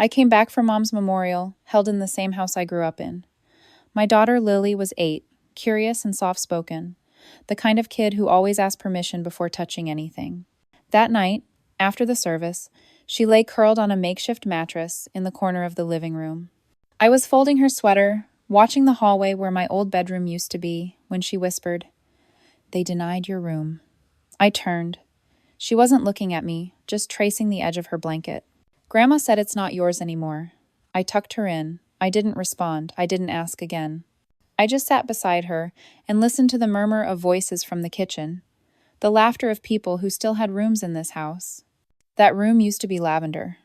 I came back from Mom's memorial, held in the same house I grew up in. My daughter Lily was 8, curious and soft-spoken, the kind of kid who always asked permission before touching anything. That night, after the service, she lay curled on a makeshift mattress in the corner of the living room. I was folding her sweater, watching the hallway where my old bedroom used to be, when she whispered, "They denied your room." I turned. She wasn't looking at me, just tracing the edge of her blanket. "Grandma said it's not yours anymore." I tucked her in. I didn't respond. I didn't ask again. I just sat beside her and listened to the murmur of voices from the kitchen, the laughter of people who still had rooms in this house. That room used to be lavender.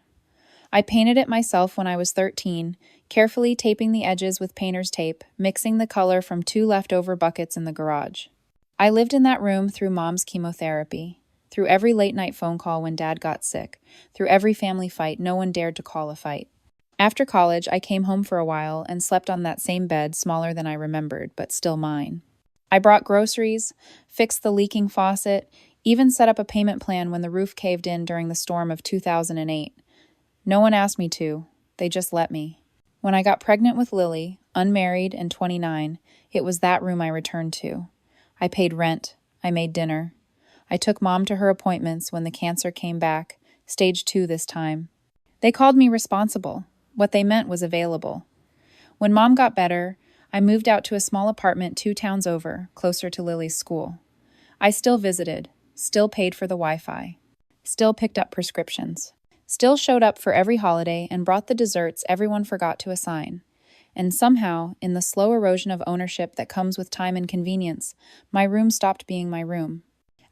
I painted it myself when I was 13, carefully taping the edges with painter's tape, mixing the color from 2 leftover buckets in the garage. I lived in that room through Mom's chemotherapy, through every late-night phone call when Dad got sick, through every family fight no one dared to call a fight. After college, I came home for a while and slept on that same bed, smaller than I remembered, but still mine. I brought groceries, fixed the leaking faucet, even set up a payment plan when the roof caved in during the storm of 2008. No one asked me to, they just let me. When I got pregnant with Lily, unmarried and 29, it was that room I returned to. I paid rent, I made dinner. I took Mom to her appointments when the cancer came back, stage 2 this time. They called me responsible. What they meant was available. When Mom got better, I moved out to a small apartment 2 towns over, closer to Lily's school. I still visited, still paid for the Wi-Fi, still picked up prescriptions, still showed up for every holiday and brought the desserts everyone forgot to assign. And somehow, in the slow erosion of ownership that comes with time and convenience, my room stopped being my room.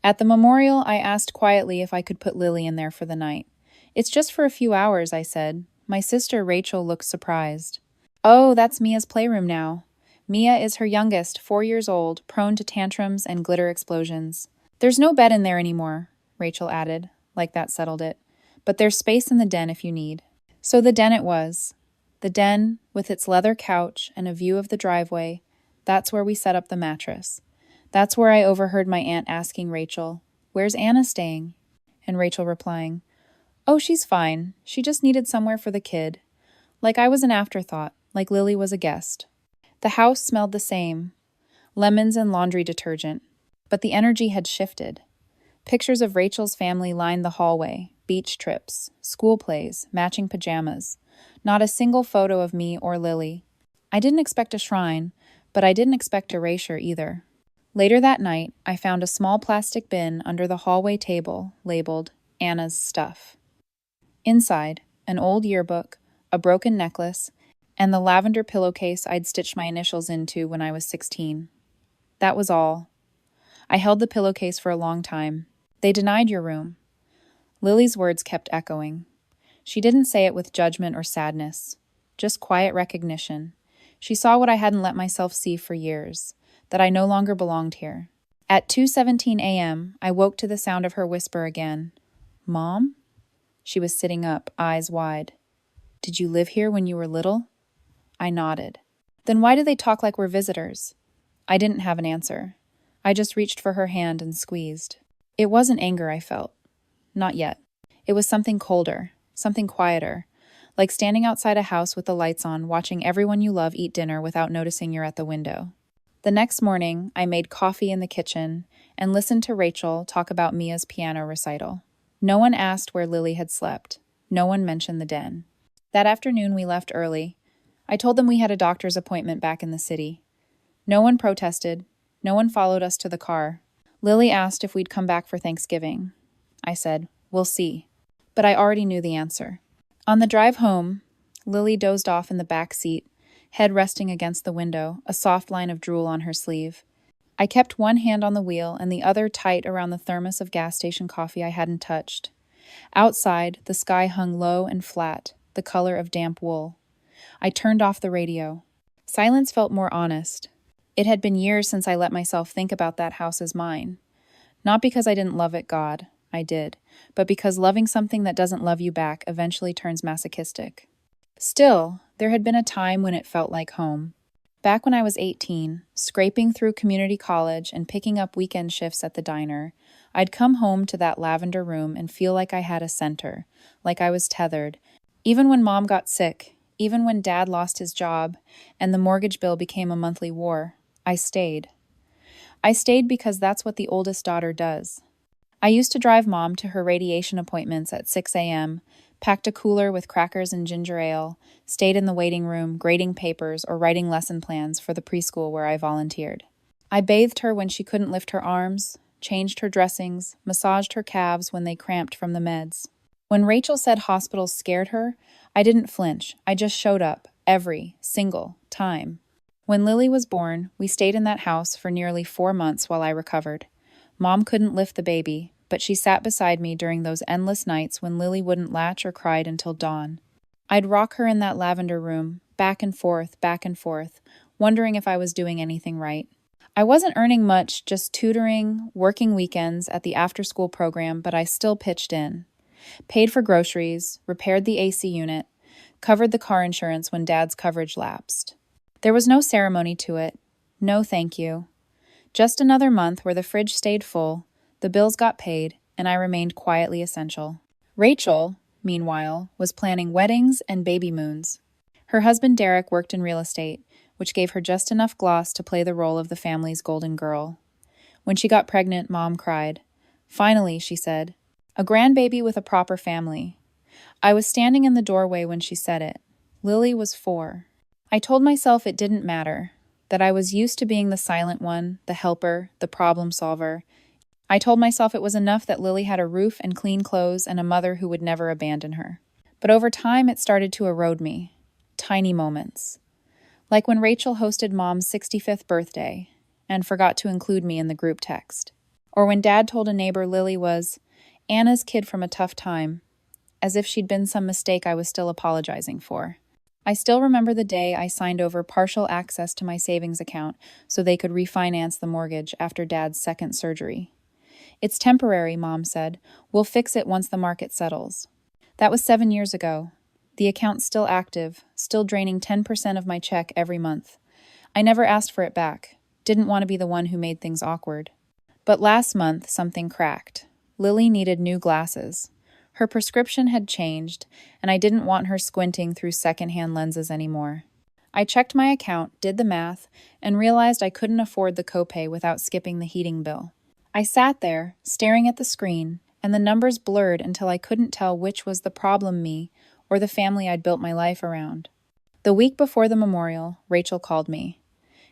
At the memorial, I asked quietly if I could put Lily in there for the night. "It's just for a few hours," I said. My sister Rachel looked surprised. "Oh, that's Mia's playroom now." Mia is her youngest, 4 years old, prone to tantrums and glitter explosions. "There's no bed in there anymore," Rachel added, like that settled it. "But there's space in the den if you need." So the den it was. The den, with its leather couch and a view of the driveway, that's where we set up the mattress. That's where I overheard my aunt asking Rachel, "Where's Anna staying?" And Rachel replying, "Oh, she's fine. She just needed somewhere for the kid." Like I was an afterthought, like Lily was a guest. The house smelled the same, lemons and laundry detergent, but the energy had shifted. Pictures of Rachel's family lined the hallway, beach trips, school plays, matching pajamas. Not a single photo of me or Lily. I didn't expect a shrine, but I didn't expect erasure either. Later that night, I found a small plastic bin under the hallway table labeled Anna's Stuff. Inside, an old yearbook, a broken necklace, and the lavender pillowcase I'd stitched my initials into when I was 16. That was all. I held the pillowcase for a long time. "They denied your room." Lily's words kept echoing. She didn't say it with judgment or sadness, just quiet recognition. She saw what I hadn't let myself see for years, that I no longer belonged here. At 2:17 a.m., I woke to the sound of her whisper again. "Mom?" She was sitting up, eyes wide. "Did you live here when you were little?" I nodded. "Then why do they talk like we're visitors?" I didn't have an answer. I just reached for her hand and squeezed. It wasn't anger I felt. Not yet. It was something colder, something quieter, like standing outside a house with the lights on, watching everyone you love eat dinner without noticing you're at the window. The next morning, I made coffee in the kitchen and listened to Rachel talk about Mia's piano recital. No one asked where Lily had slept. No one mentioned the den. That afternoon, we left early. I told them we had a doctor's appointment back in the city. No one protested. No one followed us to the car. Lily asked if we'd come back for Thanksgiving. I said, "We'll see." But I already knew the answer. On the drive home, Lily dozed off in the back seat, head resting against the window, a soft line of drool on her sleeve. I kept one hand on the wheel and the other tight around the thermos of gas station coffee I hadn't touched. Outside, the sky hung low and flat, the color of damp wool. I turned off the radio. Silence felt more honest. It had been years since I let myself think about that house as mine. Not because I didn't love it, God. I did. But because loving something that doesn't love you back eventually turns masochistic. Still, there had been a time when it felt like home. Back when I was 18, scraping through community college and picking up weekend shifts at the diner, I'd come home to that lavender room and feel like I had a center, like I was tethered, Even when Mom got sick, even when Dad lost his job, and the mortgage bill became a monthly war, I stayed. I stayed because that's what the oldest daughter does. I used to drive Mom to her radiation appointments at 6 a.m., packed a cooler with crackers and ginger ale, stayed in the waiting room, grading papers or writing lesson plans for the preschool where I volunteered. I bathed her when she couldn't lift her arms, changed her dressings, massaged her calves when they cramped from the meds. When Rachel said hospitals scared her, I didn't flinch. I just showed up, every single time. When Lily was born, we stayed in that house for nearly 4 months while I recovered. Mom couldn't lift the baby, but she sat beside me during those endless nights when Lily wouldn't latch or cried until dawn. I'd rock her in that lavender room, back and forth, wondering if I was doing anything right. I wasn't earning much, just tutoring, working weekends at the after-school program, but I still pitched in. Paid for groceries, repaired the AC unit, covered the car insurance when Dad's coverage lapsed. There was no ceremony to it. No thank you. Just another month where the fridge stayed full, the bills got paid, and I remained quietly essential. Rachel, meanwhile, was planning weddings and baby moons. Her husband Derek worked in real estate, which gave her just enough gloss to play the role of the family's golden girl. When she got pregnant, Mom cried. Finally, she said, a grandbaby with a proper family. I was standing in the doorway when she said it. Lily was 4. I told myself it didn't matter, that I was used to being the silent one, the helper, the problem solver. I told myself it was enough that Lily had a roof and clean clothes and a mother who would never abandon her. But over time, it started to erode me. Tiny moments. Like when Rachel hosted Mom's 65th birthday and forgot to include me in the group text. Or when Dad told a neighbor Lily was Anna's kid from a tough time, as if she'd been some mistake I was still apologizing for. I still remember the day I signed over partial access to my savings account so they could refinance the mortgage after Dad's second surgery. It's temporary, Mom said. We'll fix it once the market settles. That was 7 years ago. The account's still active, still draining 10% of my check every month. I never asked for it back. Didn't want to be the one who made things awkward. But last month, something cracked. Lily needed new glasses. Her prescription had changed, and I didn't want her squinting through secondhand lenses anymore. I checked my account, did the math, and realized I couldn't afford the copay without skipping the heating bill. I sat there, staring at the screen, and the numbers blurred until I couldn't tell which was the problem me or the family I'd built my life around. The week before the memorial, Rachel called me.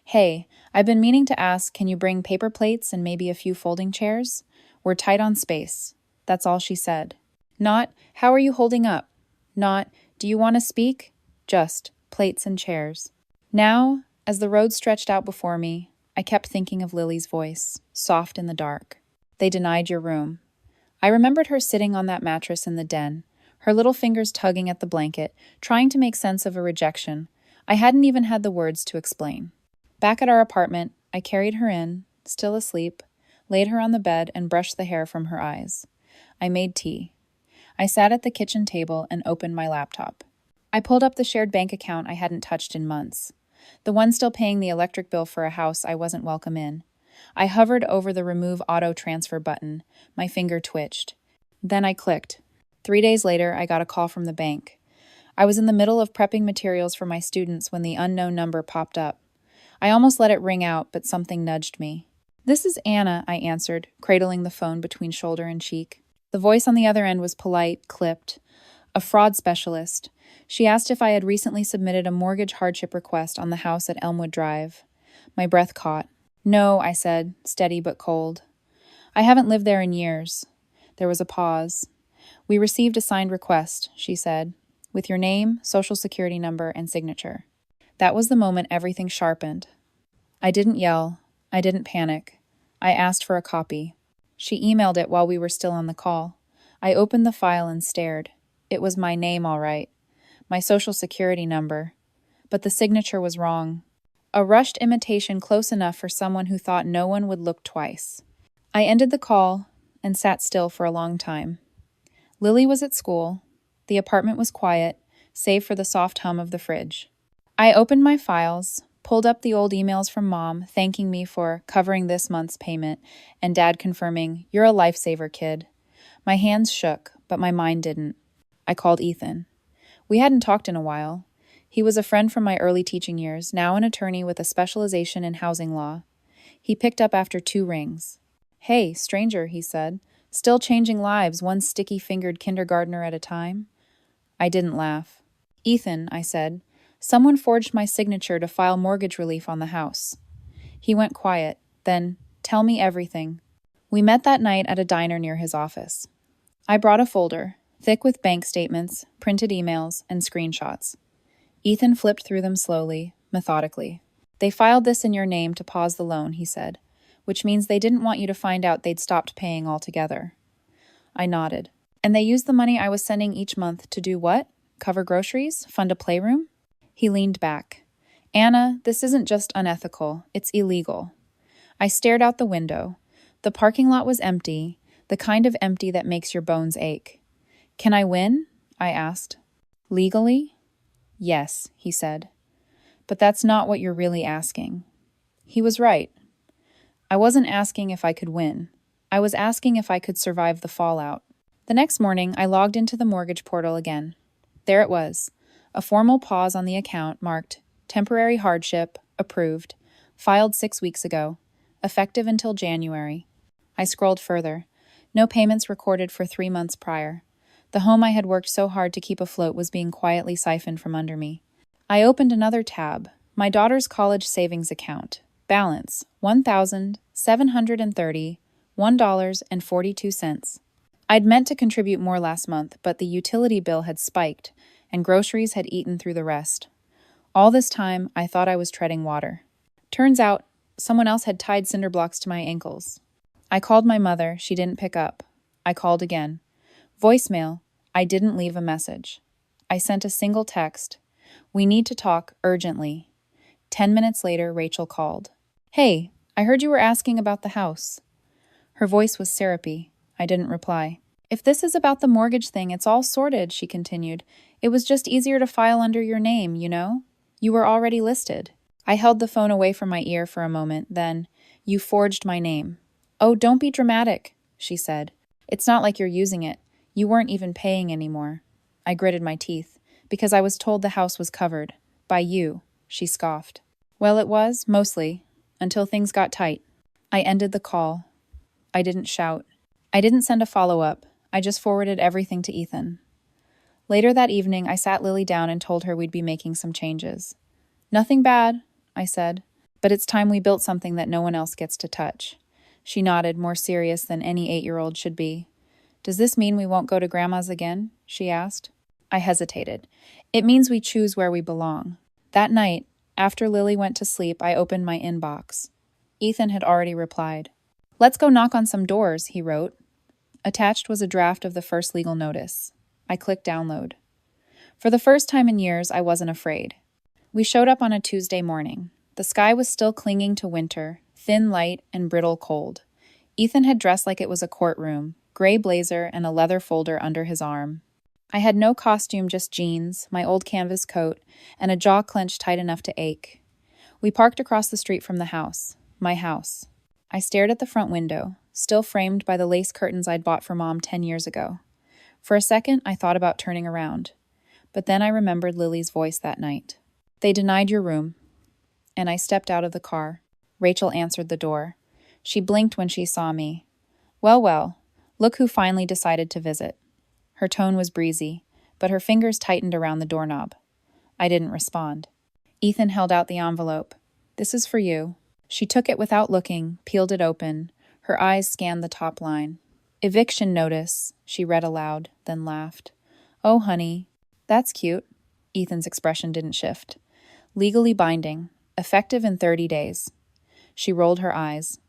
Hey, I've been meaning to ask, can you bring paper plates and maybe a few folding chairs? We're tight on space. That's all she said. Not, how are you holding up? Not, do you want to speak? Just, plates and chairs. Now, as the road stretched out before me, I kept thinking of Lily's voice, soft in the dark. They denied your room. I remembered her sitting on that mattress in the den, her little fingers tugging at the blanket, trying to make sense of a rejection I hadn't even had the words to explain. Back at our apartment, I carried her in, still asleep, laid her on the bed and brushed the hair from her eyes. I made tea. I sat at the kitchen table and opened my laptop. I pulled up the shared bank account I hadn't touched in months, the one still paying the electric bill for a house I wasn't welcome in. I hovered over the remove auto transfer button. My finger twitched. Then I clicked. 3 days later, I got a call from the bank. I was in the middle of prepping materials for my students when the unknown number popped up. I almost let it ring out, but something nudged me. This is Anna, I answered, cradling the phone between shoulder and cheek. The voice on the other end was polite, clipped. A fraud specialist. She asked if I had recently submitted a mortgage hardship request on the house at Elmwood Drive. My breath caught. No, I said, steady but cold. I haven't lived there in years. There was a pause. We received a signed request, she said, with your name, social security number, and signature. That was the moment everything sharpened. I didn't yell. I didn't panic. I asked for a copy. She emailed it while we were still on the call. I opened the file and stared. It was my name, all right. My social security number. But the signature was wrong. A rushed imitation close enough for someone who thought no one would look twice. I ended the call and sat still for a long time. Lily was at school. The apartment was quiet, save for the soft hum of the fridge. I opened my files, pulled up the old emails from Mom thanking me for covering this month's payment, and Dad confirming, "You're a lifesaver, kid." My hands shook, but my mind didn't. I called Ethan. We hadn't talked in a while. He was a friend from my early teaching years, now an attorney with a specialization in housing law. He picked up after 2 rings. "Hey, stranger," he said. "Still changing lives, one sticky-fingered kindergartner at a time?" I didn't laugh. "Ethan," I said, "someone forged my signature to file mortgage relief on the house." He went quiet. Then, "Tell me everything." We met that night at a diner near his office. I brought a folder, thick with bank statements, printed emails, and screenshots. Ethan flipped through them slowly, methodically. "They filed this in your name to pause the loan," he said, "which means they didn't want you to find out they'd stopped paying altogether." I nodded. "And they used the money I was sending each month to do what? Cover groceries? Fund a playroom?" He leaned back. "Anna, this isn't just unethical, it's illegal." I stared out the window. The parking lot was empty, the kind of empty that makes your bones ache. "Can I win?" I asked. "Legally?" "Yes," he said. "But that's not what you're really asking." He was right. I wasn't asking if I could win. I was asking if I could survive the fallout. The next morning, I logged into the mortgage portal again. There it was, a formal pause on the account marked "Temporary Hardship, Approved, Filed 6 weeks ago, Effective until January." I scrolled further. No payments recorded for 3 months prior. The home I had worked so hard to keep afloat was being quietly siphoned from under me. I opened another tab. My daughter's college savings account. Balance, $1,730.42. I'd meant to contribute more last month, but the utility bill had spiked, and groceries had eaten through the rest. All this time, I thought I was treading water. Turns out, someone else had tied cinder blocks to my ankles. I called my mother. She didn't pick up. I called again. Voicemail. I didn't leave a message. I sent a single text. "We need to talk urgently." 10 minutes later, Rachel called. "Hey, I heard you were asking about the house." Her voice was syrupy. I didn't reply. "If this is about the mortgage thing, it's all sorted," she continued. "It was just easier to file under your name, you know? You were already listed." I held the phone away from my ear for a moment, then, "You forged my name." "Oh, don't be dramatic," she said. "It's not like you're using it. You weren't even paying anymore." I gritted my teeth. "Because I was told the house was covered. By you," she scoffed. "Well, it was, mostly, until things got tight." I ended the call. I didn't shout. I didn't send a follow-up. I just forwarded everything to Ethan. Later that evening, I sat Lily down and told her we'd be making some changes. "Nothing bad," I said, "but it's time we built something that no one else gets to touch." She nodded, more serious than any 8-year-old should be. "Does this mean we won't go to Grandma's again?" she asked. I hesitated. "It means we choose where we belong." That night, after Lily went to sleep, I opened my inbox. Ethan had already replied. "Let's go knock on some doors," he wrote. Attached was a draft of the first legal notice. I clicked download. For the first time in years, I wasn't afraid. We showed up on a Tuesday morning. The sky was still clinging to winter, thin light and brittle cold. Ethan had dressed like it was a courtroom, gray blazer and a leather folder under his arm. I had no costume, just jeans, my old canvas coat, and a jaw clenched tight enough to ache. We parked across the street from the house, my house. I stared at the front window, still framed by the lace curtains I'd bought for Mom 10 years ago. For a second, I thought about turning around. But then I remembered Lily's voice that night. "They denied your room." And I stepped out of the car. Rachel answered the door. She blinked when she saw me. "Well, well, look who finally decided to visit." Her tone was breezy, but her fingers tightened around the doorknob. I didn't respond. Ethan held out the envelope. "This is for you." She took it without looking, peeled it open. Her eyes scanned the top line. "Eviction notice," she read aloud, then laughed. "Oh, honey, that's cute." Ethan's expression didn't shift. "Legally binding, effective in 30 days. She rolled her eyes.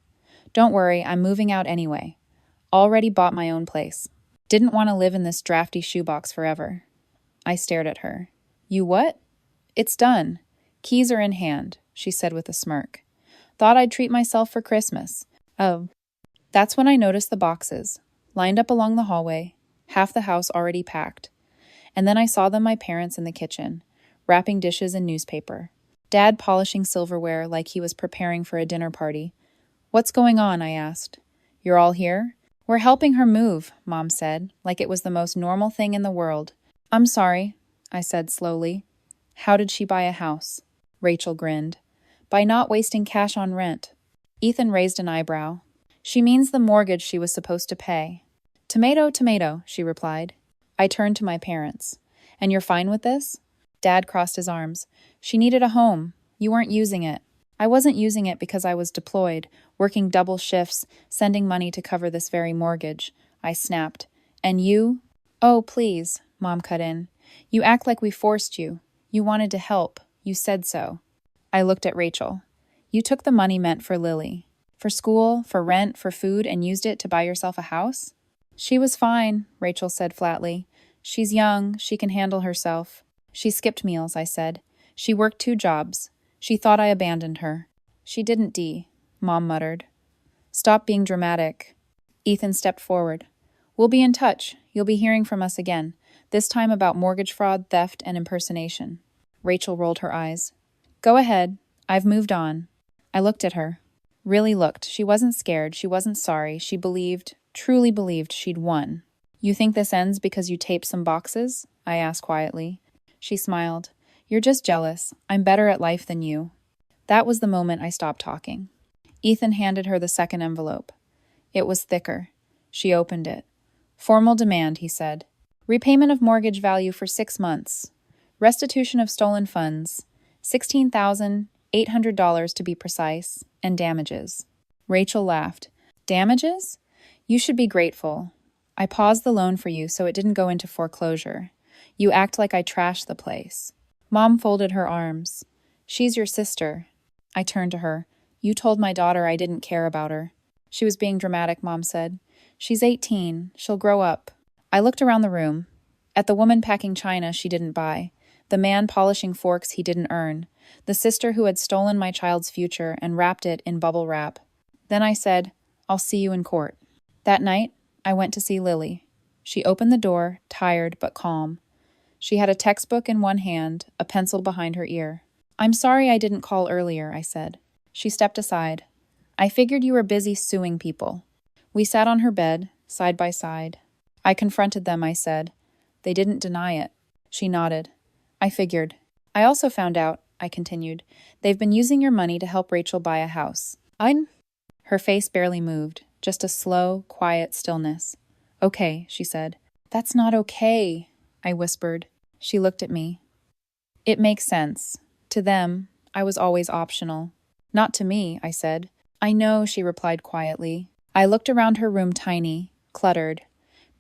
"Don't worry, I'm moving out anyway. Already bought my own place. Didn't want to live in this drafty shoebox forever." I stared at her. "You what?" "It's done. Keys are in hand," she said with a smirk. "Thought I'd treat myself for Christmas." Oh. That's when I noticed the boxes, lined up along the hallway, half the house already packed. And then I saw them my parents in the kitchen, wrapping dishes in newspaper. Dad polishing silverware like he was preparing for a dinner party. "What's going on?" I asked. "You're all here?" "We're helping her move," Mom said, like it was the most normal thing in the world. "I'm sorry. I said slowly. How did she buy a house? Rachel grinned. By not wasting cash on rent. Ethan raised an eyebrow. She means the mortgage she was supposed to pay. Tomato, tomato, she replied. I turned to my parents. And you're fine with this? Dad crossed his arms. She needed a home. You weren't using it. I wasn't using it because I was deployed, working double shifts, sending money to cover this very mortgage. I snapped. And you? Oh, please, Mom cut in. You act like we forced you. You wanted to help. You said so. I looked at Rachel. You took the money meant for Lily. For school, for rent, for food, and used it to buy yourself a house? She was fine, Rachel said flatly. She's young. She can handle herself. She skipped meals, I said. She worked 2 jobs. She thought I abandoned her. She didn't, Dee, Mom muttered. Stop being dramatic. Ethan stepped forward. We'll be in touch. You'll be hearing from us again, this time about mortgage fraud, theft, and impersonation. Rachel rolled her eyes. Go ahead. I've moved on. I looked at her. Really looked. She wasn't scared. She wasn't sorry. She believed, truly believed she'd won. You think this ends because you taped some boxes? I asked quietly. She smiled. You're just jealous. I'm better at life than you. That was the moment I stopped talking. Ethan handed her the second envelope. It was thicker. She opened it. Formal demand, he said. Repayment of mortgage value for 6 months. Restitution of stolen funds. $16,800 to be precise, and damages. Rachel laughed. Damages? You should be grateful. I paused the loan for you so it didn't go into foreclosure. You act like I trashed the place. Mom folded her arms. She's your sister. I turned to her. You told my daughter I didn't care about her. She was being dramatic, Mom said. She's 18. She'll grow up. I looked around the room. At the woman packing china she didn't buy. The man polishing forks he didn't earn. The sister who had stolen my child's future and wrapped it in bubble wrap. Then I said, I'll see you in court. That night, I went to see Lily. She opened the door, tired but calm. She had a textbook in one hand, a pencil behind her ear. I'm sorry I didn't call earlier, I said. She stepped aside. I figured you were busy suing people. We sat on her bed, side by side. I confronted them, I said. They didn't deny it. She nodded. I figured. I also found out, I continued, they've been using your money to help Rachel buy a house. Her face barely moved, just a slow, quiet stillness. Okay, she said. That's not okay, I whispered. She looked at me. It makes sense. To them, I was always optional. Not to me, I said. I know, she replied quietly. I looked around her room, tiny, cluttered,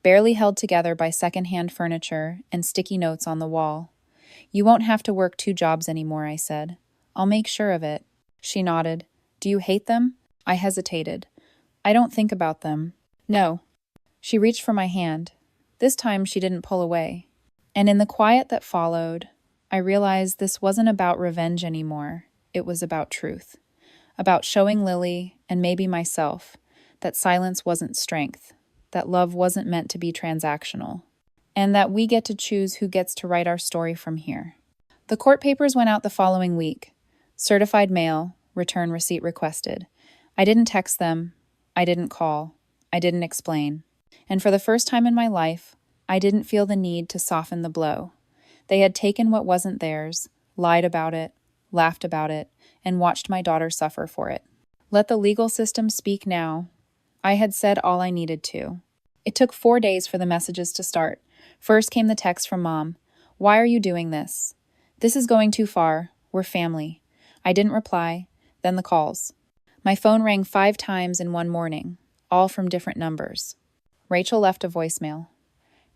barely held together by secondhand furniture and sticky notes on the wall. You won't have to work 2 jobs anymore, I said. I'll make sure of it. She nodded. Do you hate them? I hesitated. I don't think about them. No. She reached for my hand. This time she didn't pull away. And in the quiet that followed, I realized this wasn't about revenge anymore. It was about truth. About showing Lily, and maybe myself, that silence wasn't strength, that love wasn't meant to be transactional, and that we get to choose who gets to write our story from here. The court papers went out the following week. Certified mail, return receipt requested. I didn't text them. I didn't call. I didn't explain. And for the first time in my life, I didn't feel the need to soften the blow. They had taken what wasn't theirs, lied about it, laughed about it, and watched my daughter suffer for it. Let the legal system speak now. I had said all I needed to. It took 4 days for the messages to start. First came the text from Mom. Why are you doing this? This is going too far. We're family. I didn't reply. Then the calls. My phone rang 5 times in one morning, all from different numbers. Rachel left a voicemail.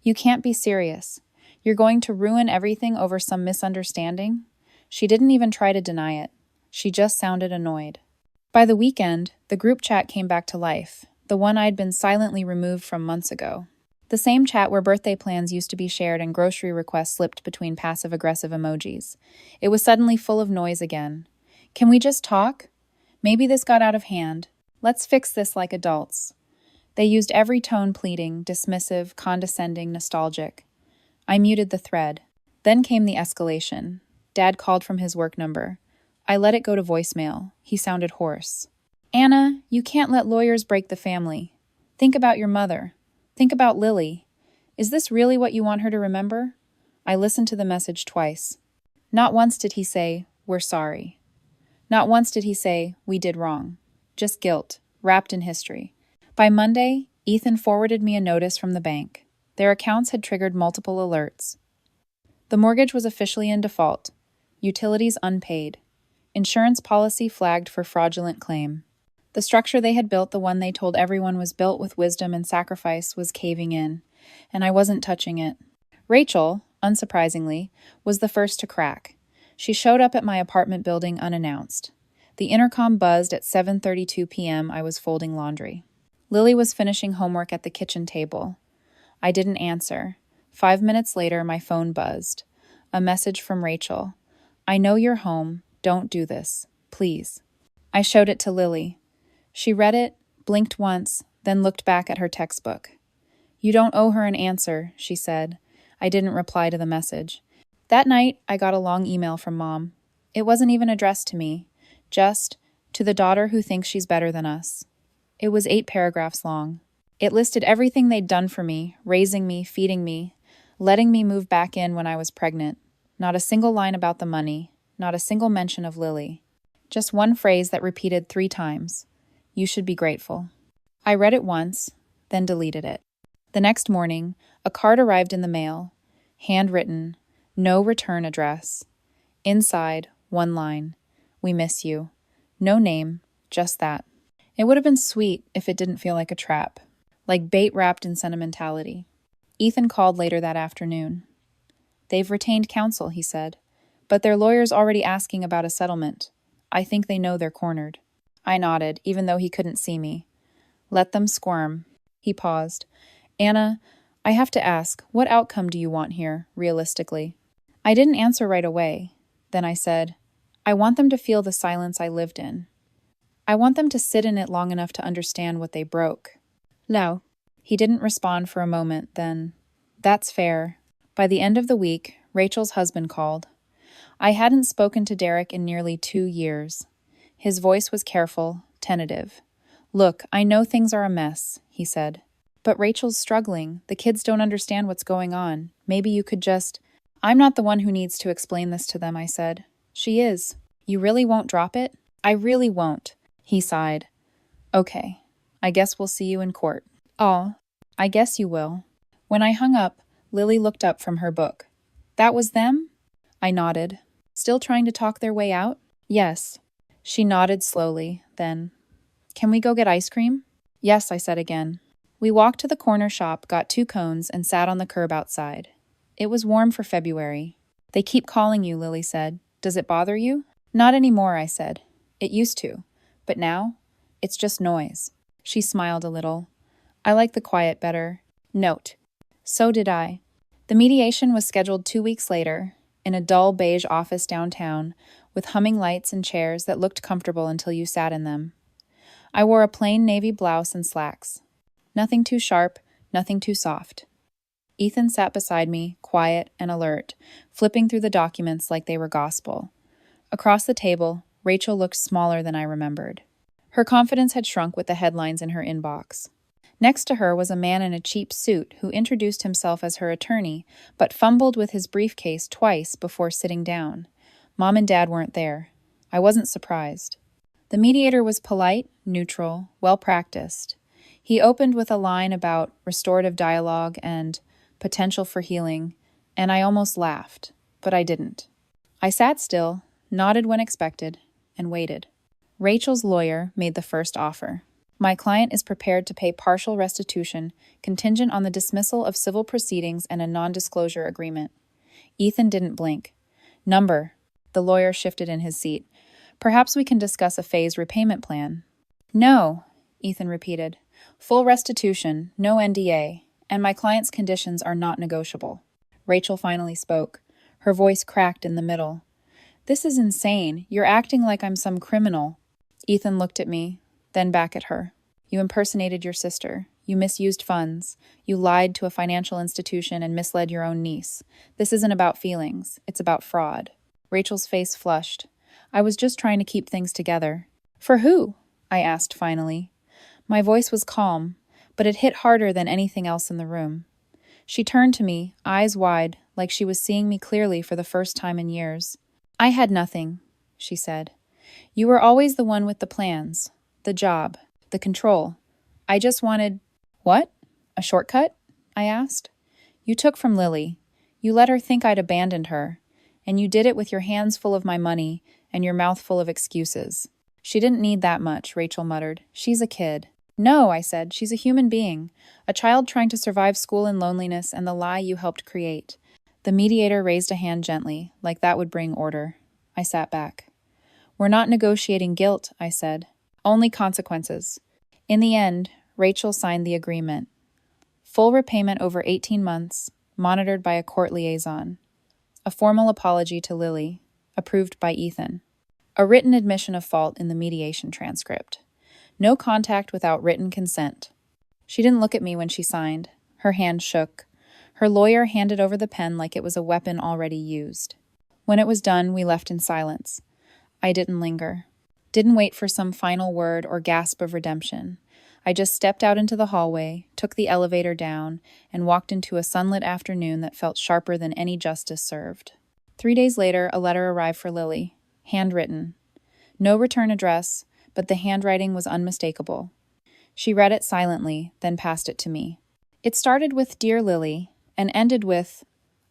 You can't be serious. You're going to ruin everything over some misunderstanding? She didn't even try to deny it. She just sounded annoyed. By the weekend, the group chat came back to life, the one I'd been silently removed from months ago. The same chat where birthday plans used to be shared and grocery requests slipped between passive-aggressive emojis. It was suddenly full of noise again. Can we just talk? Maybe this got out of hand. Let's fix this like adults. They used every tone pleading, dismissive, condescending, nostalgic. I muted the thread. Then came the escalation. Dad called from his work number. I let it go to voicemail. He sounded hoarse. Anna, you can't let lawyers break the family. Think about your mother. Think about Lily. Is this really what you want her to remember? I listened to the message twice. Not once did he say, "We're sorry." Not once did he say, "We did wrong." Just guilt, wrapped in history. By Monday, Ethan forwarded me a notice from the bank. Their accounts had triggered multiple alerts. The mortgage was officially in default. Utilities unpaid. Insurance policy flagged for fraudulent claim. The structure they had built, the one they told everyone was built with wisdom and sacrifice, was caving in, and I wasn't touching it. Rachel, unsurprisingly, was the first to crack. She showed up at my apartment building unannounced. The intercom buzzed at 7:32 p.m. I was folding laundry. Lily was finishing homework at the kitchen table. I didn't answer. 5 minutes later, my phone buzzed. A message from Rachel. "I know you're home. Don't do this. Please." I showed it to Lily. She read it, blinked once, then looked back at her textbook. "You don't owe her an answer," she said. I didn't reply to the message. That night, I got a long email from Mom. It wasn't even addressed to me, just, "To the daughter who thinks she's better than us." It was 8 paragraphs long. It listed everything they'd done for me, raising me, feeding me, letting me move back in when I was pregnant. Not a single line about the money, not a single mention of Lily. Just one phrase that repeated 3 times. "You should be grateful." I read it once, then deleted it. The next morning, a card arrived in the mail. Handwritten, no return address. Inside, one line. "We miss you." No name, just that. It would have been sweet if it didn't feel like a trap. Like bait wrapped in sentimentality. Ethan called later that afternoon. "They've retained counsel," he said. "But their lawyer's already asking about a settlement. I think they know they're cornered." I nodded, even though he couldn't see me. "Let them squirm." He paused. "Anna, I have to ask, what outcome do you want here, realistically?" I didn't answer right away. Then I said, "I want them to feel the silence I lived in. I want them to sit in it long enough to understand what they broke." No. He didn't respond for a moment, then, "That's fair." By the end of the week, Rachel's husband called. I hadn't spoken to Derek in nearly 2 years. His voice was careful, tentative. "Look, I know things are a mess," he said. "But Rachel's struggling. The kids don't understand what's going on. Maybe you could just—" "I'm not the one who needs to explain this to them," I said. "She is. You really won't drop it?" "I really won't." He sighed. "Okay. I guess we'll see you in court." "Aw, I guess you will." When I hung up, Lily looked up from her book. "That was them?" I nodded. "Still trying to talk their way out?" "Yes." She nodded slowly, then, "Can we go get ice cream?" "Yes," I said again. We walked to the corner shop, got 2 cones, and sat on the curb outside. It was warm for February. "They keep calling you," Lily said. "Does it bother you?" "Not anymore," I said. "It used to. But now, it's just noise." She smiled a little. "I like the quiet better." Note. So did I. The mediation was scheduled 2 weeks later, in a dull beige office downtown, with humming lights and chairs that looked comfortable until you sat in them. I wore a plain navy blouse and slacks. Nothing too sharp, nothing too soft. Ethan sat beside me, quiet and alert, flipping through the documents like they were gospel. Across the table, Rachel looked smaller than I remembered. Her confidence had shrunk with the headlines in her inbox. Next to her was a man in a cheap suit who introduced himself as her attorney, but fumbled with his briefcase twice before sitting down. Mom and Dad weren't there. I wasn't surprised. The mediator was polite, neutral, well-practiced. He opened with a line about restorative dialogue and potential for healing, and I almost laughed, but I didn't. I sat still, nodded when expected, and waited. Rachel's lawyer made the first offer. "My client is prepared to pay partial restitution contingent on the dismissal of civil proceedings and a non-disclosure agreement." Ethan didn't blink. "Number." The lawyer shifted in his seat. "Perhaps we can discuss a phased repayment plan." "No," Ethan repeated. "Full restitution, no NDA, and my client's conditions are not negotiable." Rachel finally spoke. Her voice cracked in the middle. "This is insane. You're acting like I'm some criminal." Ethan looked at me, then back at her. "You impersonated your sister. You misused funds. You lied to a financial institution and misled your own niece. This isn't about feelings. It's about fraud." Rachel's face flushed. "I was just trying to keep things together." "For who?" I asked finally. My voice was calm, but it hit harder than anything else in the room. She turned to me, eyes wide, like she was seeing me clearly for the first time in years. "I had nothing," she said. "You were always the one with the plans, the job, the control. I just wanted—" "What? A shortcut?" I asked. "You took from Lily. You let her think I'd abandoned her. And you did it with your hands full of my money and your mouth full of excuses." "She didn't need that much," Rachel muttered. "She's a kid." "No," I said. "She's a human being. A child trying to survive school and loneliness and the lie you helped create." The mediator raised a hand gently, like that would bring order. I sat back. "We're not negotiating guilt," I said. "Only consequences." In the end, Rachel signed the agreement. Full repayment over 18 months, monitored by a court liaison. A formal apology to Lily, approved by Ethan. A written admission of fault in the mediation transcript. No contact without written consent. She didn't look at me when she signed. Her hand shook. Her lawyer handed over the pen like it was a weapon already used. When it was done, we left in silence. I didn't linger. Didn't wait for some final word or gasp of redemption. I just stepped out into the hallway, took the elevator down, and walked into a sunlit afternoon that felt sharper than any justice served. 3 days later, a letter arrived for Lily. Handwritten. No return address, but the handwriting was unmistakable. She read it silently, then passed it to me. It started with "Dear Lily," and ended with,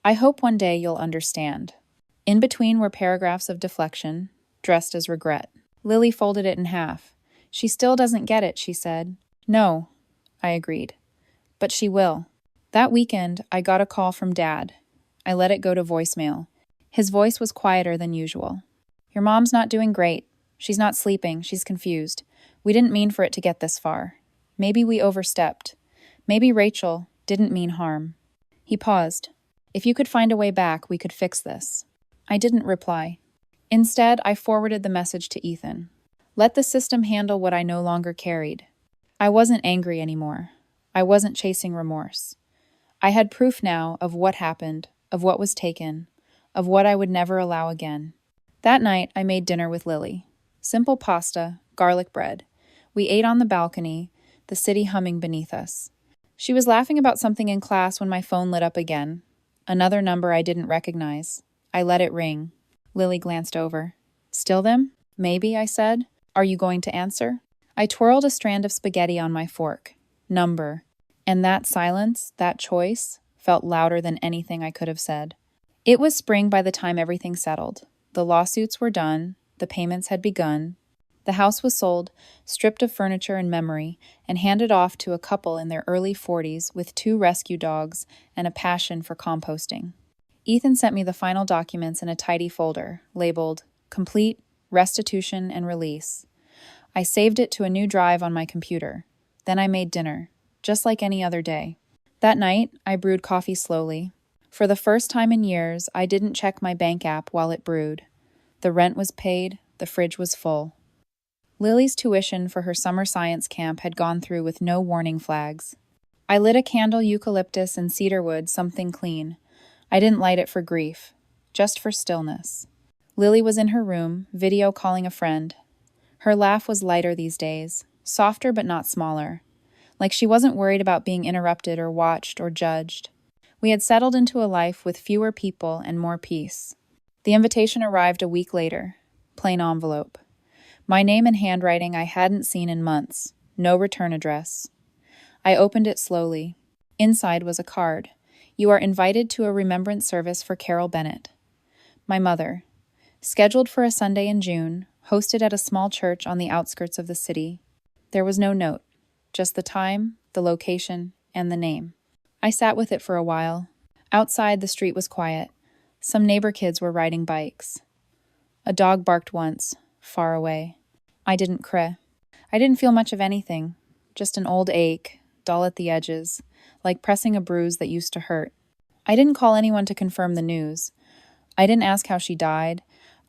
"I hope one day you'll understand." In between were paragraphs of deflection, dressed as regret. Lily folded it in half. "She still doesn't get it," she said. "No," I agreed. "But she will." That weekend, I got a call from Dad. I let it go to voicemail. His voice was quieter than usual. "Your mom's not doing great. She's not sleeping. She's confused. We didn't mean for it to get this far. Maybe we overstepped. Maybe Rachel didn't mean harm." He paused. "If you could find a way back, we could fix this." I didn't reply. Instead, I forwarded the message to Ethan. Let the system handle what I no longer carried. I wasn't angry anymore. I wasn't chasing remorse. I had proof now of what happened, of what was taken, of what I would never allow again. That night, I made dinner with Lily. Simple pasta, garlic bread. We ate on the balcony, the city humming beneath us. She was laughing about something in class when my phone lit up again. Another number I didn't recognize. I let it ring. Lily glanced over. "Still them?" "Maybe," I said. "Are you going to answer?" I twirled a strand of spaghetti on my fork. Number. And that silence, that choice, felt louder than anything I could have said. It was spring by the time everything settled. The lawsuits were done. The payments had begun. The house was sold, stripped of furniture and memory, and handed off to a couple in their early 40s with 2 rescue dogs and a passion for composting. Ethan sent me the final documents in a tidy folder, labeled Complete, Restitution, and Release. I saved it to a new drive on my computer. Then I made dinner, just like any other day. That night, I brewed coffee slowly. For the first time in years, I didn't check my bank app while it brewed. The rent was paid, the fridge was full. Lily's tuition for her summer science camp had gone through with no warning flags. I lit a candle, eucalyptus and cedarwood, something clean. I didn't light it for grief, just for stillness. Lily was in her room, video calling a friend. Her laugh was lighter these days, softer but not smaller, like she wasn't worried about being interrupted or watched or judged. We had settled into a life with fewer people and more peace. The invitation arrived a week later, plain envelope. My name and handwriting I hadn't seen in months, no return address. I opened it slowly. Inside was a card. "You are invited to a remembrance service for Carol Bennett." My mother. Scheduled for a Sunday in June, hosted at a small church on the outskirts of the city. There was no note, just the time, the location, and the name. I sat with it for a while. Outside, the street was quiet. Some neighbor kids were riding bikes. A dog barked once, far away. I didn't cry. I didn't feel much of anything, just an old ache, dull at the edges, like pressing a bruise that used to hurt. I didn't call anyone to confirm the news. I didn't ask how she died.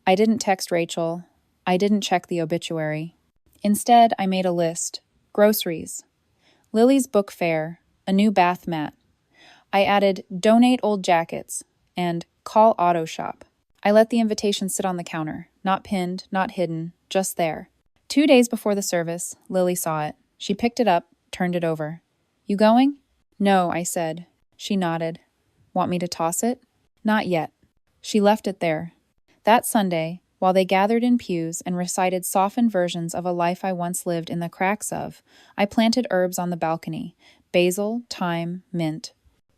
I didn't text Rachel. I didn't check the obituary. Instead, I made a list. Groceries. Lily's book fair, a new bath mat. I added donate old jackets and call auto shop. I let the invitation sit on the counter, not pinned, not hidden, just there. 2 days before the service, Lily saw it. She picked it up, turned it over. "You going?" "No," I said. She nodded. Want me to toss it? Not yet. She left it there. That Sunday, while they gathered in pews and recited softened versions of a life I once lived in the cracks of, I planted herbs on the balcony: basil, thyme, mint.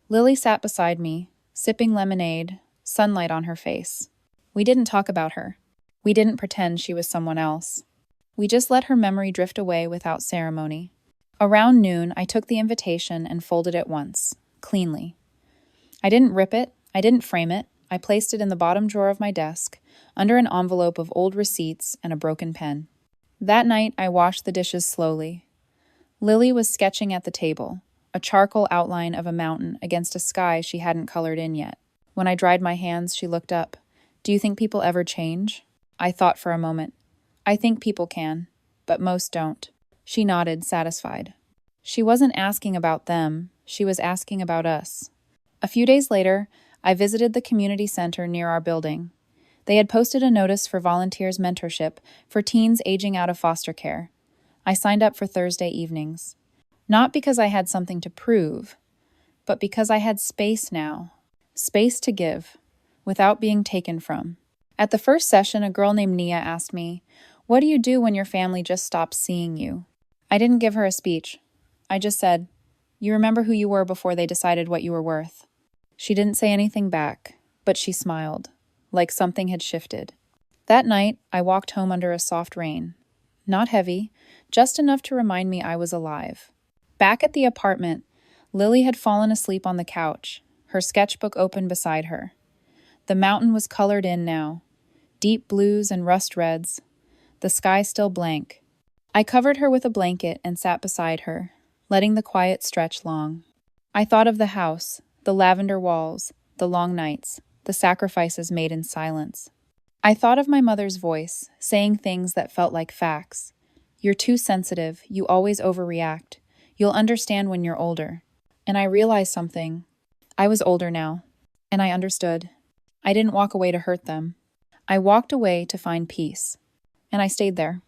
Lily sat beside me, sipping lemonade, sunlight on her face. We didn't talk about her. We didn't pretend she was someone else. We just let her memory drift away without ceremony. Around noon, I took the invitation and folded it once, cleanly. I didn't rip it, I didn't frame it, I placed it in the bottom drawer of my desk, under an envelope of old receipts and a broken pen. That night, I washed the dishes slowly. Lily was sketching at the table, a charcoal outline of a mountain against a sky she hadn't colored in yet. When I dried my hands, she looked up. Do you think people ever change? I thought for a moment. I think people can, but most don't. She nodded, satisfied. She wasn't asking about them, she was asking about us. A few days later, I visited the community center near our building. They had posted a notice for volunteers mentorship for teens aging out of foster care. I signed up for Thursday evenings. Not because I had something to prove, but because I had space now. Space to give, without being taken from. At the first session, a girl named Nia asked me, "What do you do when your family just stops seeing you?" I didn't give her a speech. I just said, "You remember who you were before they decided what you were worth." She didn't say anything back, but she smiled, like something had shifted. That night, I walked home under a soft rain. Not heavy, just enough to remind me I was alive. Back at the apartment, Lily had fallen asleep on the couch, her sketchbook open beside her. The mountain was colored in now, deep blues and rust reds, the sky still blank. I covered her with a blanket and sat beside her, letting the quiet stretch long. I thought of the house, the lavender walls, the long nights, the sacrifices made in silence. I thought of my mother's voice, saying things that felt like facts. You're too sensitive, you always overreact. You'll understand when you're older. And I realized something. I was older now, and I understood. I didn't walk away to hurt them. I walked away to find peace. And I stayed there.